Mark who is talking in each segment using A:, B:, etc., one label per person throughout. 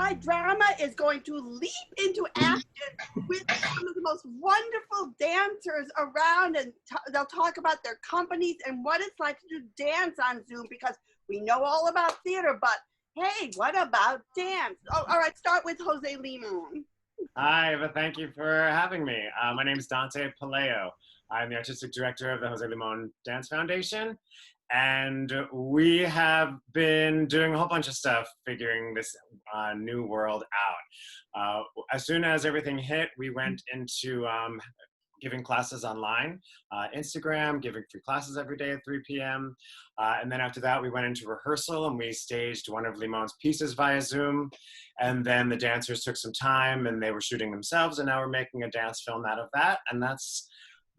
A: my drama is going to leap into action with some of the most wonderful dancers around, and they'll talk about their companies and what it's like to do dance on Zoom, because we know all about theater, but hey, what about dance? Oh, all right, start with Jose Limon.
B: Hi, Eva, thank you for having me. My name is Dante Puleio. I'm the artistic director of the Jose Limon Dance Foundation. And we have been doing a whole bunch of stuff figuring this new world out. As soon as everything hit, we went into giving classes online, Instagram, giving free classes every day at 3 p.m. And then after that, we went into rehearsal and we staged one of Limon's pieces via Zoom. And then the dancers took some time and they were shooting themselves, and now we're making a dance film out of that. And that's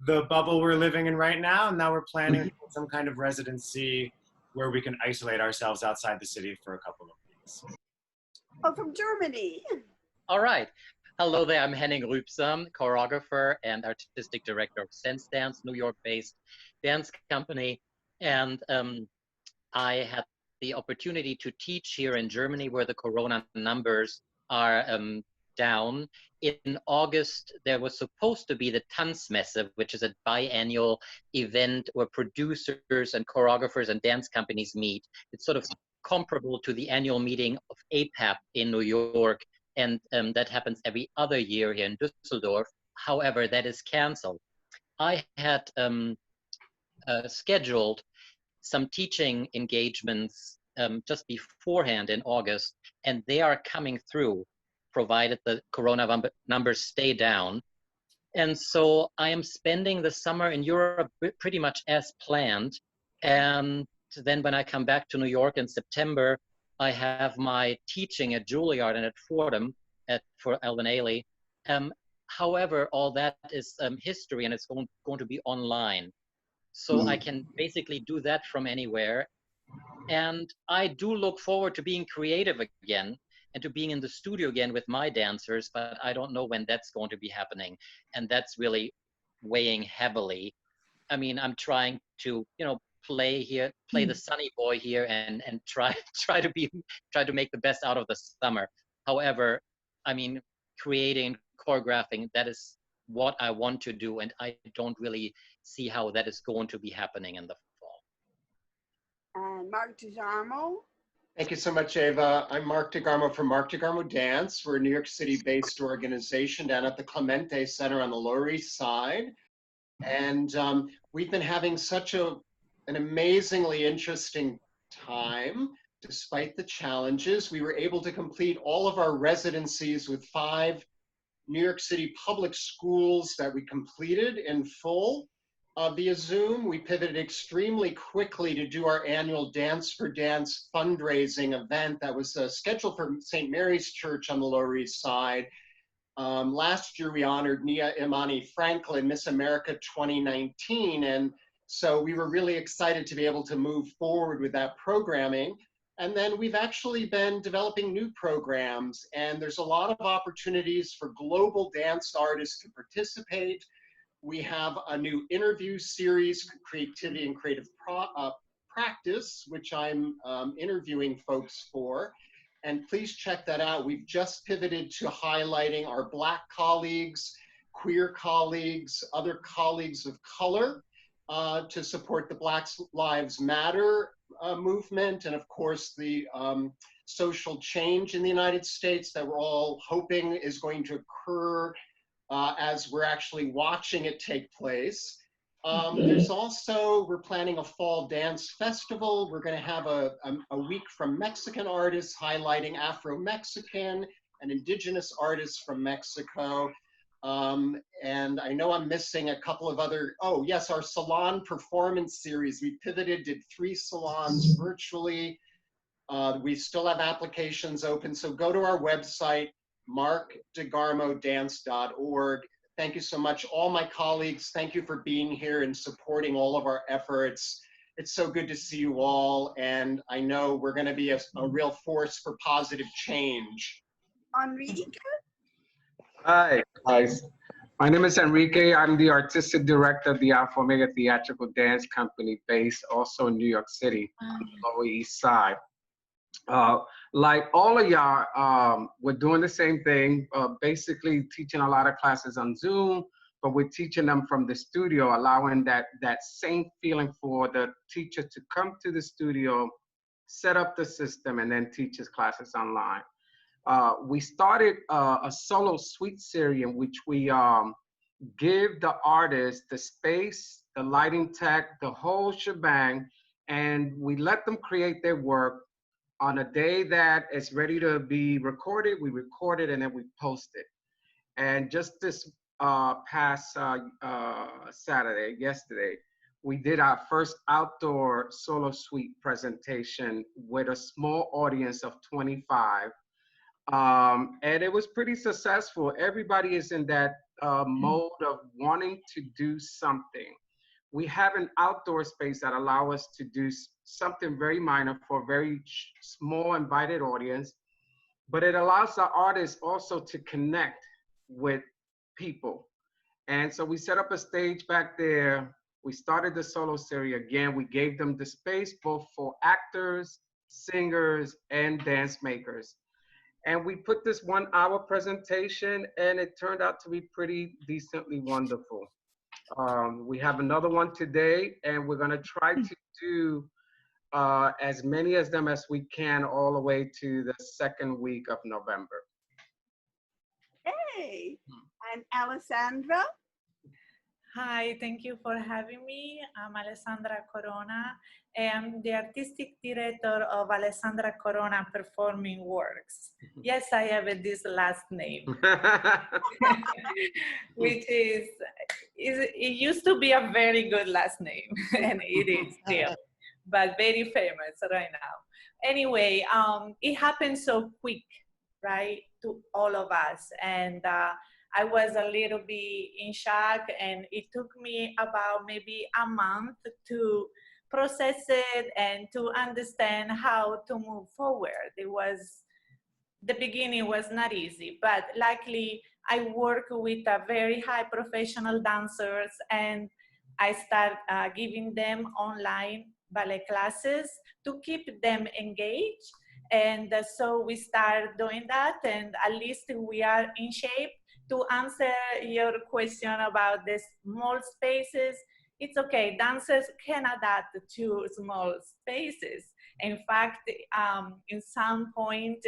B: the bubble we're living in right now. And now we're planning some kind of residency where we can isolate ourselves outside the city for a couple of weeks.
A: Oh, from Germany.
C: All right. Hello there, I'm Henning Rübsam, choreographer and artistic director of Sense Dance, New York-based dance company. And I had the opportunity to teach here in Germany, where the corona numbers are down. In August, there was supposed to be the Tanzmesse, which is a biannual event where producers and choreographers and dance companies meet. It's sort of comparable to the annual meeting of APAP in New York. And that happens every other year here in Düsseldorf. However, that is canceled. I had scheduled some teaching engagements just beforehand in August, and they are coming through, provided the corona numbers stay down. And so I am spending the summer in Europe pretty much as planned. And then when I come back to New York in September, I have my teaching at Juilliard and at Fordham for Alvin Ailey. However, all that is history, and it's going to be online. So I can basically do that from anywhere. And I do look forward to being creative again and to being in the studio again with my dancers, but I don't know when that's going to be happening. And that's really weighing heavily. I mean, I'm trying to, play the sunny boy here and try to make the best out of the summer. However, I mean, creating, choreographing, that is what I want to do, and I don't really see how that is going to be happening in the fall.
A: And Mark DeGarmo.
D: Thank you so much, Eva. I'm Mark DeGarmo from Mark DeGarmo Dance. We're a New York City-based organization down at the Clemente Center on the Lower East Side. And we've been having such an amazingly interesting time. Despite the challenges, we were able to complete all of our residencies with 5 New York City public schools that we completed in full via Zoom. We pivoted extremely quickly to do our annual Dance for Dance fundraising event that was scheduled for St. Mary's Church on the Lower East Side. Last year, we honored Nia Imani Franklin, Miss America 2019. And so we were really excited to be able to move forward with that programming. And then we've actually been developing new programs, and there's a lot of opportunities for global dance artists to participate. We have a new interview series, Creativity and Creative Practice, which I'm interviewing folks for. And please check that out. We've just pivoted to highlighting our Black colleagues, queer colleagues, other colleagues of color to support the Black Lives Matter movement, and of course the social change in the United States that we're all hoping is going to occur as we're actually watching it take place. There's also, we're planning a fall dance festival. We're going to have a week from Mexican artists highlighting Afro-Mexican and indigenous artists from Mexico. And I know I'm missing a couple of other, oh yes, our salon performance series. We pivoted, did 3 salons virtually. We still have applications open, so go to our website, markdegarmodance.org. Thank you so much, all my colleagues. Thank you for being here and supporting all of our efforts. It's so good to see you all, and I know we're going to be a real force for positive change.
A: Enrique?
E: Hi, guys. My name is Enrique. I'm the artistic director of the Alpha Omega Theatrical Dance Company, based also in New York City, on the Lower East Side. Like all of y'all, we're doing the same thing, basically teaching a lot of classes on Zoom, but we're teaching them from the studio, allowing that same feeling for the teacher to come to the studio, set up the system, and then teach his classes online. We started a solo suite series in which we give the artist the space, the lighting tech, the whole shebang, and we let them create their work. On a day that it's ready to be recorded, we record it and then we post it. And just this past Saturday, yesterday, we did our first outdoor solo suite presentation with a small audience of 25. And it was pretty successful. Everybody is in that mode of wanting to do something. We have an outdoor space that allow us to do something very minor for a very small invited audience, but it allows the artists also to connect with people. And so we set up a stage back there. We started the solo series again. We gave them the space both for actors, singers, and dance makers. And we put this 1 hour presentation and it turned out to be pretty decently wonderful. We have another one today, and we're going to try to do as many of them as we can all the way to the second week of November.
A: Hey, and Alessandra?
F: Hi, thank you for having me. I'm Alessandra Corona. I'm the artistic director of Alessandra Corona Performing Works. Yes, I have this last name, which is it used to be a very good last name, and it is still, but very famous right now. Anyway, it happened so quick, right, to all of us, and I was a little bit in shock, and it took me about maybe a month to process it and to understand how to move forward. The beginning was not easy, but luckily I work with a very high professional dancers, and I start giving them online ballet classes to keep them engaged. And so we start doing that, and at least we are in shape. To answer your question about the small spaces, it's okay. Dancers can adapt to small spaces. In fact, in some point,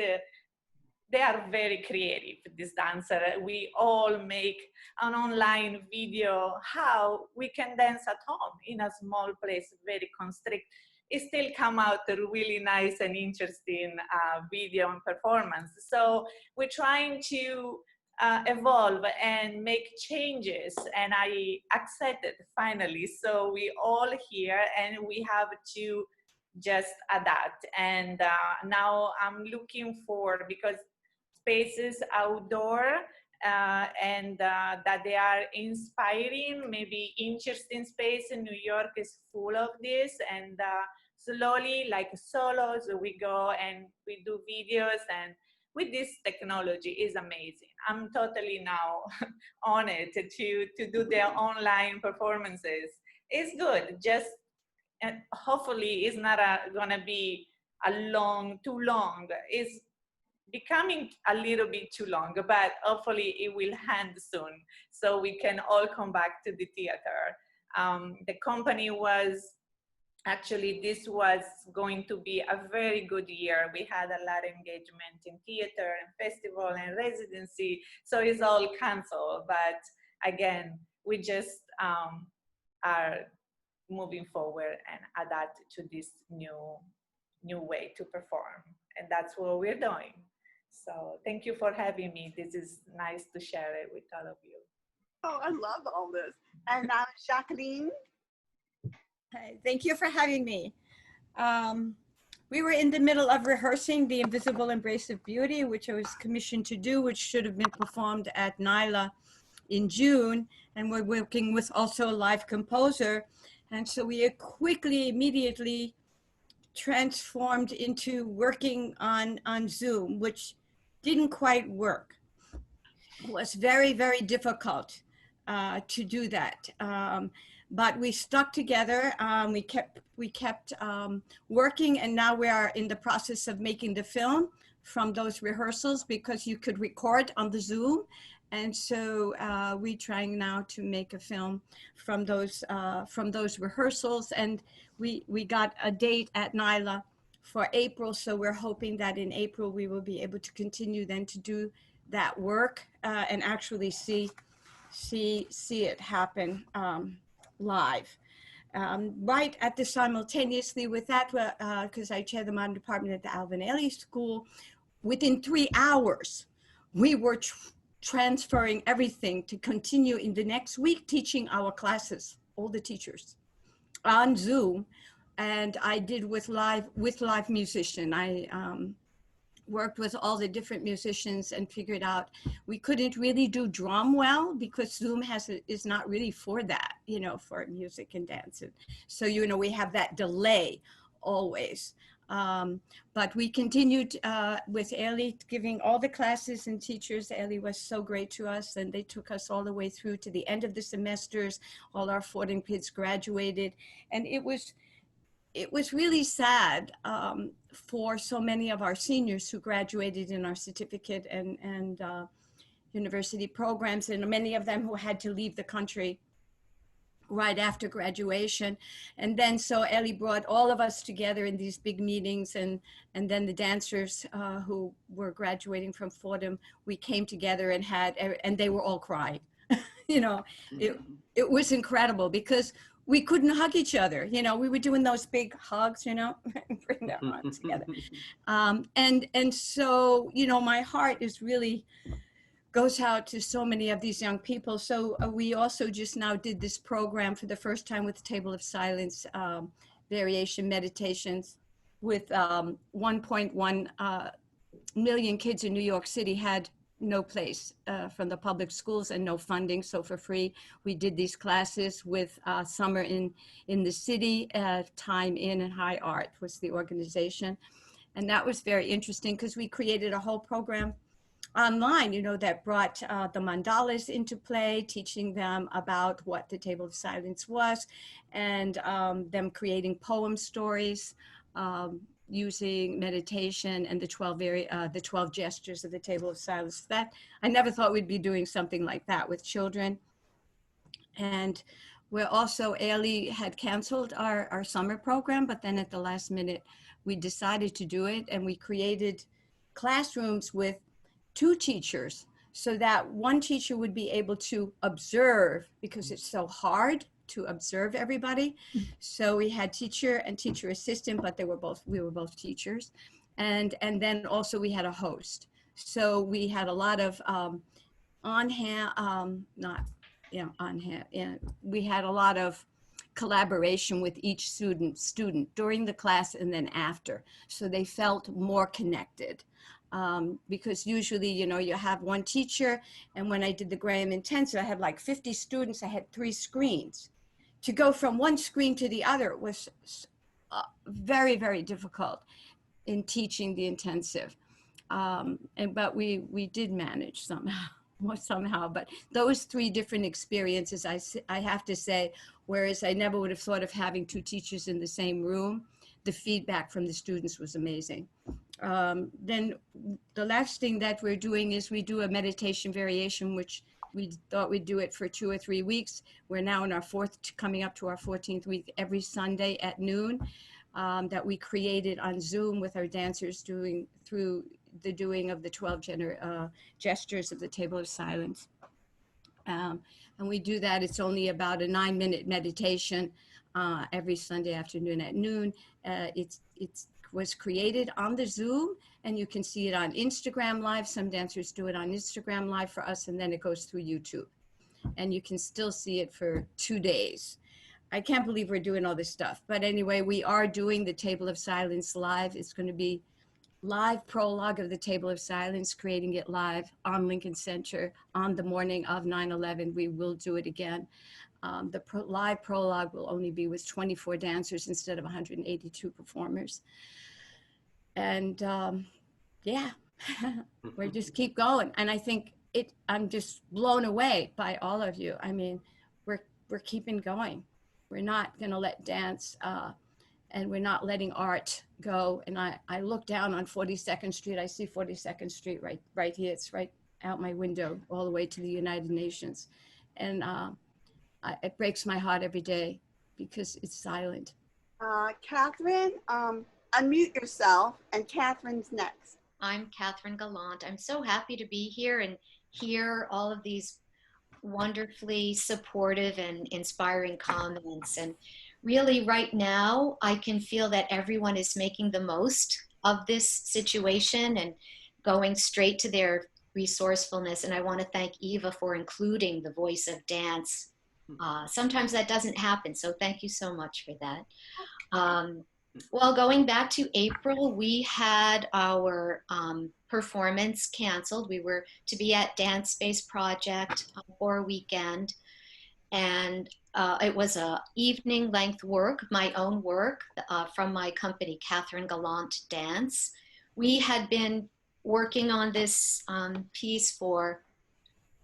F: they are very creative, this dancer. We all make an online video how we can dance at home in a small place, very constrict. It still come out a really nice and interesting video and performance. So we're trying to evolve and make changes, and I accepted finally. So we all here, and we have to just adapt. And now I'm looking for, because spaces outdoor and that they are inspiring, maybe interesting space in New York is full of this, and slowly, like solos, we go and we do videos, and with this technology is amazing. I'm totally now on it to do their online performances. It's good, just and hopefully it's not gonna be too long. It's becoming a little bit too long, but hopefully it will end soon so we can all come back to the theater. The company was, actually, this was going to be a very good year. We had a lot of engagement in theater and festival and residency, so it's all canceled. But again, we just are moving forward and adapt to this new way to perform, and that's what we're doing. So thank you for having me. This is nice to share it with all of you.
A: Oh, I love all this. And now Jacqulyn?
G: Hi, thank you for having me. We were in the middle of rehearsing The Invisible Embrace of Beauty, which I was commissioned to do, which should have been performed at NYLA in June. And we're working with also a live composer. And so we quickly, immediately transformed into working on Zoom, which didn't quite work. It was very, very difficult. to do that. But we stuck together. We kept working, and now we are in the process of making the film from those rehearsals, because you could record on the Zoom. And so we're trying now to make a film from those rehearsals. And we got a date at NYLA for April. So we're hoping that in April we will be able to continue then to do that work and actually see it happen live. Right at the simultaneously with that, because I chair the modern department at the Alvin Ailey School, within 3 hours, we were transferring everything to continue in the next week teaching our classes, all the teachers, on Zoom. And I did with live musician. I worked with all the different musicians and figured out we couldn't really do drum well because Zoom is not really for that, for music and dance. So, we have that delay always. But we continued with Ailey giving all the classes and teachers. Ailey was so great to us, and they took us all the way through to the end of the semesters. All our Fordham kids graduated, and it was really sad for so many of our seniors who graduated in our certificate and university programs, and many of them who had to leave the country right after graduation. And then so Ellie brought all of us together in these big meetings, and then the dancers who were graduating from Fordham, we came together and they were all crying. It was incredible because we couldn't hug each other. We were doing those big hugs, bring their arms together. And so, my heart is really goes out to so many of these young people. So we also just now did this program for the first time with the Table of Silence variation meditations with 1.1 million kids in New York City had no place from the public schools and no funding. So for free, we did these classes with Summer in the City, Time In and High Art was the organization. And that was very interesting because we created a whole program online, that brought the mandalas into play, teaching them about what the Table of Silence was, and them creating poem stories, using meditation and the 12 gestures of the Table of Silence. That I never thought we'd be doing something like that with children. And we're also, Ailey had canceled our summer program, but then at the last minute, we decided to do it, and we created classrooms with 2 teachers so that one teacher would be able to observe, because it's so hard to observe everybody. So we had teacher and teacher assistant, but we were both teachers. And then also we had a host. So we had a lot of we had a lot of collaboration with each student during the class and then after. So they felt more connected. Because usually, you have one teacher, and when I did the Graham Intensive, I had like 50 students, I had 3 screens. To go from one screen to the other was very, very difficult in teaching the intensive. But we did manage somehow, but those 3 different experiences, I have to say, whereas I never would have thought of having 2 teachers in the same room, the feedback from the students was amazing. Then the last thing that we're doing is we do a meditation variation, which we thought we'd do it for 2 or 3 weeks. We're now in our coming up to our 14th week, every Sunday at noon, that we created on Zoom with our dancers through the doing of the 12 gestures of the Table of Silence. And we do that. It's only about a 9-minute meditation every Sunday afternoon at noon. It was created on the Zoom, and you can see it on Instagram Live. Some dancers do it on Instagram Live for us, and then it goes through YouTube. And you can still see it for 2 days. I can't believe we're doing all this stuff. But anyway, we are doing the Table of Silence live. It's going to be live prologue of the Table of Silence, creating it live on Lincoln Center on the morning of 9/11. We will do it again. The live prologue will only be with 24 dancers instead of 182 performers. And yeah, we just keep going. And I think I'm just blown away by all of you. I mean, we're keeping going. We're not going to let dance and we're not letting art go. And I look down on 42nd Street. I see 42nd Street right here. It's right out my window all the way to the United Nations. And it breaks my heart every day because it's silent.
A: Catherine, unmute yourself, and Catherine's next.
H: I'm Catharine Gallant. I'm so happy to be here and hear all of these wonderfully supportive and inspiring comments. And really right now, I can feel that everyone is making the most of this situation and going straight to their resourcefulness. And I want to thank Eva for including the voice of dance. Sometimes that doesn't happen, so thank you so much for that. Well, going back to April, we had our performance canceled. We were to be at Dance Space Project for a weekend, and it was a evening length work, my own work from my company, Catharine Gallant Dance. We had been working on this piece for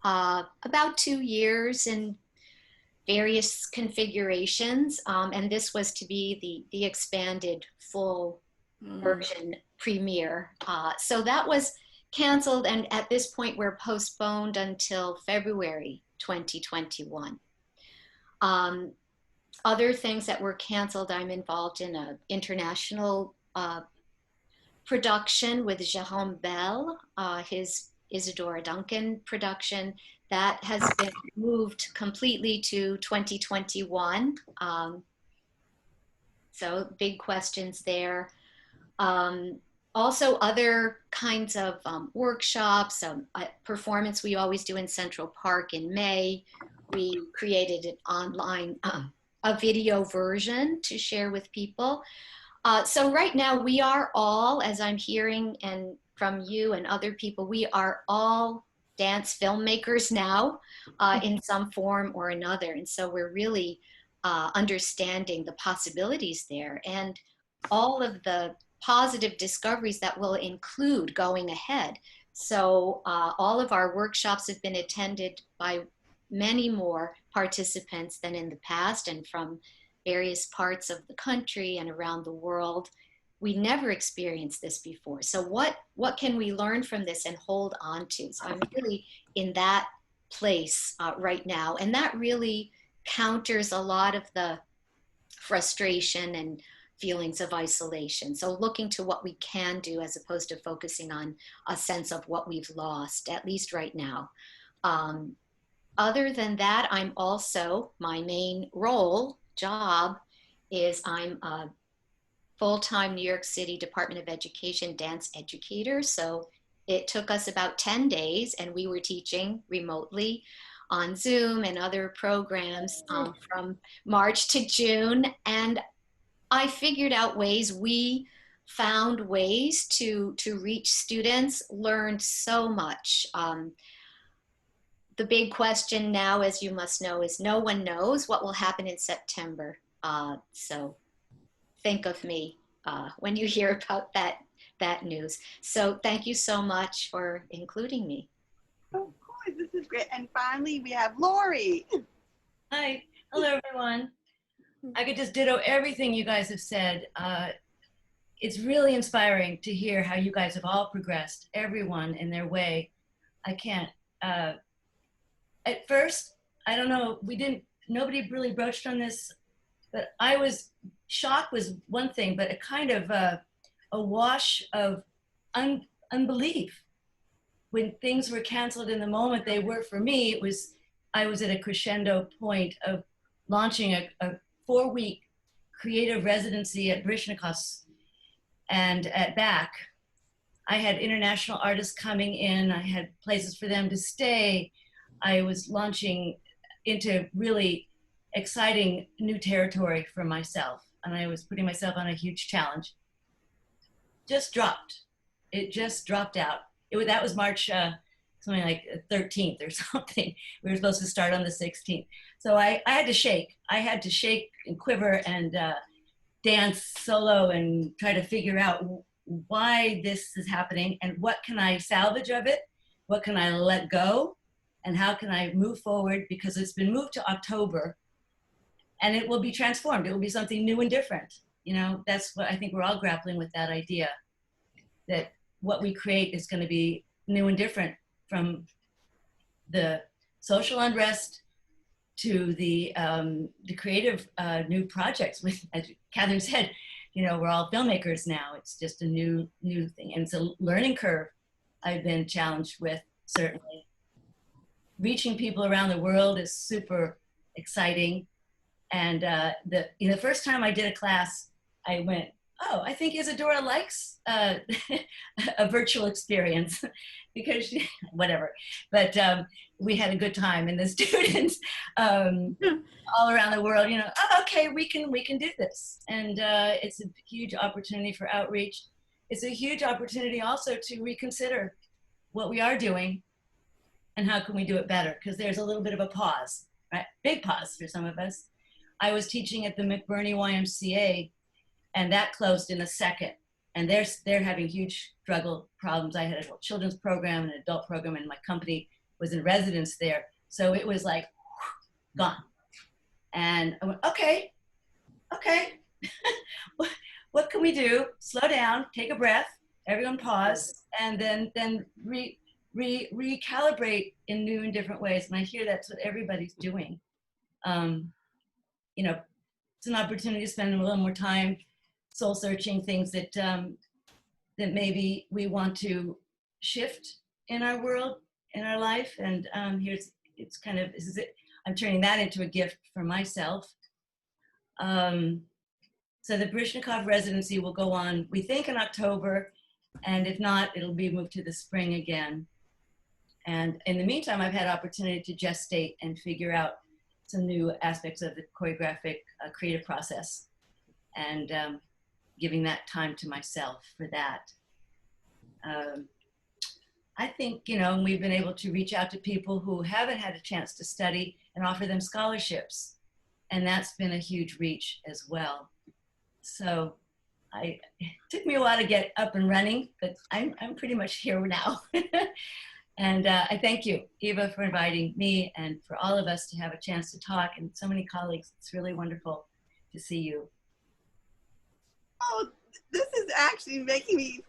H: about 2 years in various configurations, and this was to be the expanded full version premiere. So that was canceled, and at this point we're postponed until February 2021. Other things that were canceled, I'm involved in an international production with Jérôme Bell, his Isadora Duncan production. That has been moved completely to 2021. So big questions there. Also other kinds of workshops, performance we always do in Central Park in May. We created an online, a video version to share with people. So right now we are all, as I'm hearing and from you and other people, we are all dance filmmakers now in some form or another. And so we're really understanding the possibilities there and all of the positive discoveries that will include going ahead. So all of our workshops have been attended by many more participants than in the past and from various parts of the country and around the world. We never experienced this before. So what can we learn from this and hold on to? So I'm really in that place right now. And that really counters a lot of the frustration and feelings of isolation. So looking to what we can do as opposed to focusing on a sense of what we've lost, at least right now. Other than that, I'm also, my main job is I'm a full-time New York City Department of Education dance educator. So it took us about 10 days and we were teaching remotely on Zoom and other programs from March to June. And I figured out ways, we found ways to reach students, learned so much. The big question now, as you must know, is no one knows what will happen in September. So think of me when you hear about that news. So thank you so much for including me.
A: Of course, this is great. And finally, we have Lori.
I: Hi, hello everyone. I could just ditto everything you guys have said. It's really inspiring to hear how you guys have all progressed, everyone in their way. I can't, at first, I don't know, nobody really broached on this, but shock was one thing, but a kind of a wash of unbelief. When things were canceled in the moment they were for me, I was at a crescendo point of launching a 4-week creative residency at Baryshnikos and at BAC. I had international artists coming in, I had places for them to stay. I was launching into really exciting new territory for myself, and I was putting myself on a huge challenge. Just dropped. It just dropped out. That was March, something like 13th or something. We were supposed to start on the 16th. So I had to shake. I had to shake and quiver and dance solo and try to figure out why this is happening and what can I salvage of it what can I let go, and how can I move forward, because it's been moved to October, and it will be transformed. It will be something new and different. You know, that's what I think we're all grappling with, that idea that what we create is going to be new and different, from the social unrest to the creative new projects. With, as Catherine said, you know, we're all filmmakers now. It's just a new thing, and it's a learning curve I've been challenged with, certainly. Reaching people around the world is super exciting. And the first time I did a class, I went, oh, I think Isadora likes a virtual experience, because whatever. But we had a good time, and the students all around the world, you know, oh, okay, we can do this. And it's a huge opportunity for outreach. It's a huge opportunity also to reconsider what we are doing and how can we do it better, because there's a little bit of a pause, right? Big pause for some of us. I was teaching at the McBurney YMCA, and that closed in a second. And they're having huge struggle problems. I had a children's program and an adult program, and my company was in residence there. So it was like, gone. And I went, okay. What can we do? Slow down, take a breath, everyone pause, and then recalibrate in new and different ways. And I hear that's what everybody's doing. You know, it's an opportunity to spend a little more time soul searching things that that maybe we want to shift in our world, in our life. And it's kind of, this is it. I'm turning that into a gift for myself. So the Baryshnikov residency will go on, we think, in October, and if not, it'll be moved to the spring again. And in the meantime, I've had opportunity to gestate and figure out some new aspects of the choreographic creative process, and giving that time to myself for that. I think, you know, we've been able to reach out to people who haven't had a chance to study and offer them scholarships. And that's been a huge reach as well. So it took me a while to get up and running, but I'm pretty much here now. And I thank you, Eva, for inviting me, and for all of us to have a chance to talk, and so many colleagues. It's really wonderful to see you.
A: Oh, this is actually making me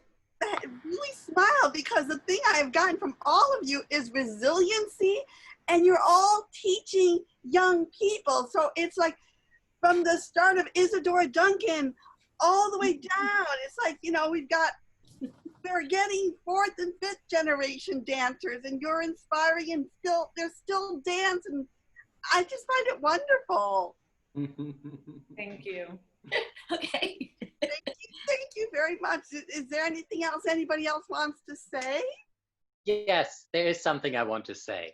A: really smile, because the thing I've gotten from all of you is resiliency, and you're all teaching young people. So it's like from the start of Isadora Duncan all the way down, it's like, you know, we're getting 4th and 5th generation dancers, and you're inspiring, and there's still dance, and I just find it wonderful.
F: Thank you.
I: Okay.
A: Thank you very much. Is there anything else anybody else wants to say?
C: Yes, there is something I want to say.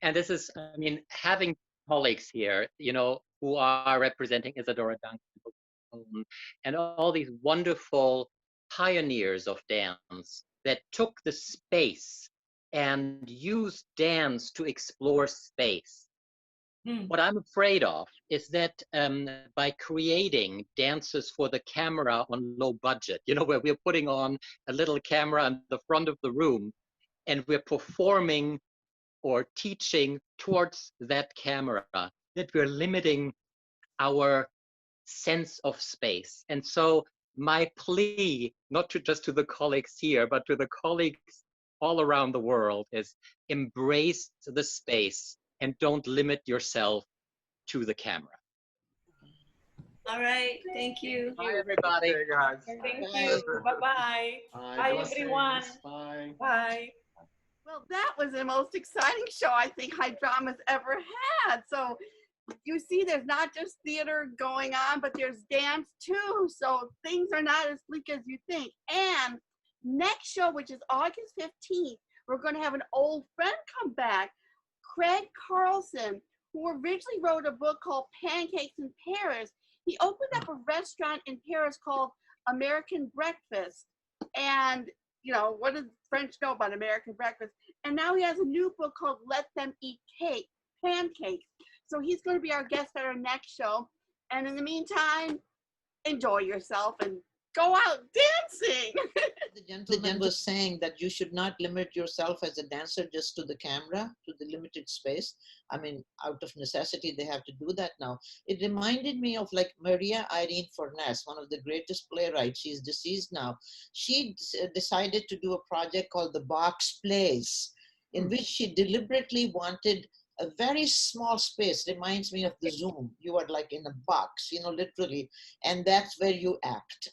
C: And this is, I mean, having colleagues here, you know, who are representing Isadora Duncan and all these wonderful pioneers of dance that took the space and used dance to explore space. What I'm afraid of is that by creating dances for the camera on low budget, you know, where we're putting on a little camera in the front of the room, and we're performing or teaching towards that camera, that we're limiting our sense of space. And so my plea, not just to the colleagues here, but to the colleagues all around the world, is embrace the space and don't limit yourself to the camera.
I: All right, thank you.
C: Bye, everybody.
E: Okay, guys.
F: Thank you. Bye-bye. Bye, everyone.
D: Bye.
F: Bye.
A: Well, that was the most exciting show I think High Drama's ever had. So you see, there's not just theater going on, but there's dance too. So things are not as bleak as you think. And next show, which is August 15th, we're going to have an old friend come back, Craig Carlson, who originally wrote a book called Pancakes in Paris. He opened up a restaurant in Paris called American Breakfast. And, you know, what does French know about American breakfast? And now he has a new book called Let Them Eat Cake, Pancakes. So he's going to be our guest at our next show. And in the meantime, enjoy yourself and go out dancing.
J: The gentleman was saying that you should not limit yourself as a dancer just to the camera, to the limited space. I mean, out of necessity, they have to do that now. It reminded me of like Maria Irene Fornes, one of the greatest playwrights. She's deceased now. She decided to do a project called The Box Plays, in which she deliberately wanted a very small space. Reminds me of the Zoom. You are like in a box, you know, literally, and that's where you act.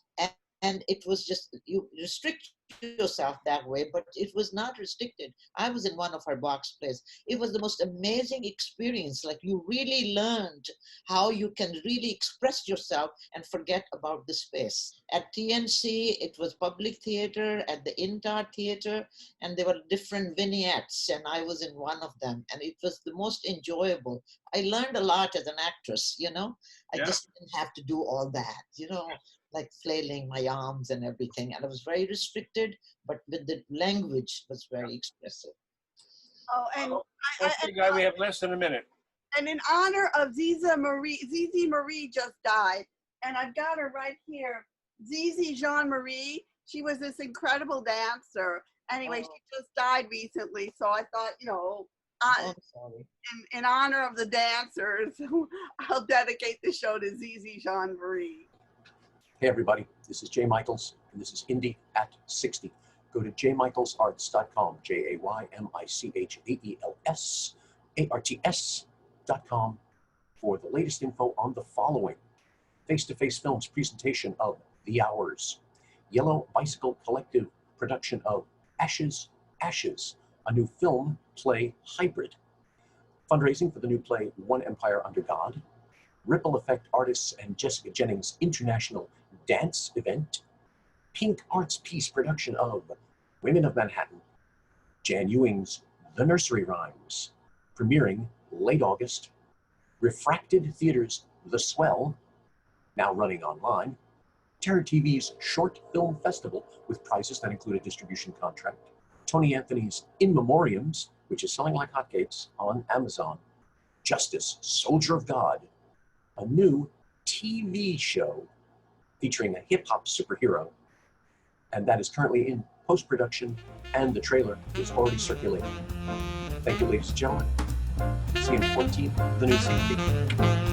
J: And it was just, you restrict yourself that way, but it was not restricted. I was in one of our box plays. It was the most amazing experience. Like, you really learned how you can really express yourself and forget about the space. At TNC, it was public theater, at the Intar Theater, and there were different vignettes, and I was in one of them, and it was the most enjoyable. I learned a lot as an actress, you know? I just didn't have to do all that, you know? Like flailing my arms and everything. And I was very restricted, but with the language was very expressive.
A: Oh, and
K: we have less than a minute.
A: And in honor of Zizi Marie just died, and I've got her right here. Zizi Jean Marie, she was this incredible dancer. Anyway, she just died recently, so I thought, you know,
J: I'm sorry.
A: In honor of the dancers, I'll dedicate the show to Zizi Jean Marie.
L: Hey everybody, this is Jay Michaels, and this is Indie at 60. Go to jaymichaelsarts.com, JayMichaelsArts.com for the latest info on the following. Face-to-Face Films presentation of The Hours. Yellow Bicycle Collective production of Ashes, Ashes, a new film play hybrid. Fundraising for the new play One Empire Under God. Ripple Effect Artists and Jessica Jennings International Dance Event, Pink Arts Piece production of Women of Manhattan, Jan Ewing's The Nursery Rhymes, premiering late August, Refracted Theater's The Swell, now running online, Terror TV's Short Film Festival with prizes that include a distribution contract, Tony Anthony's In Memoriams, which is selling like hotcakes on Amazon, Justice, Soldier of God, a new TV show featuring a hip-hop superhero, and that is currently in post-production, and the trailer is already circulating. Thank you, ladies and gentlemen. See you in 14, the new CP.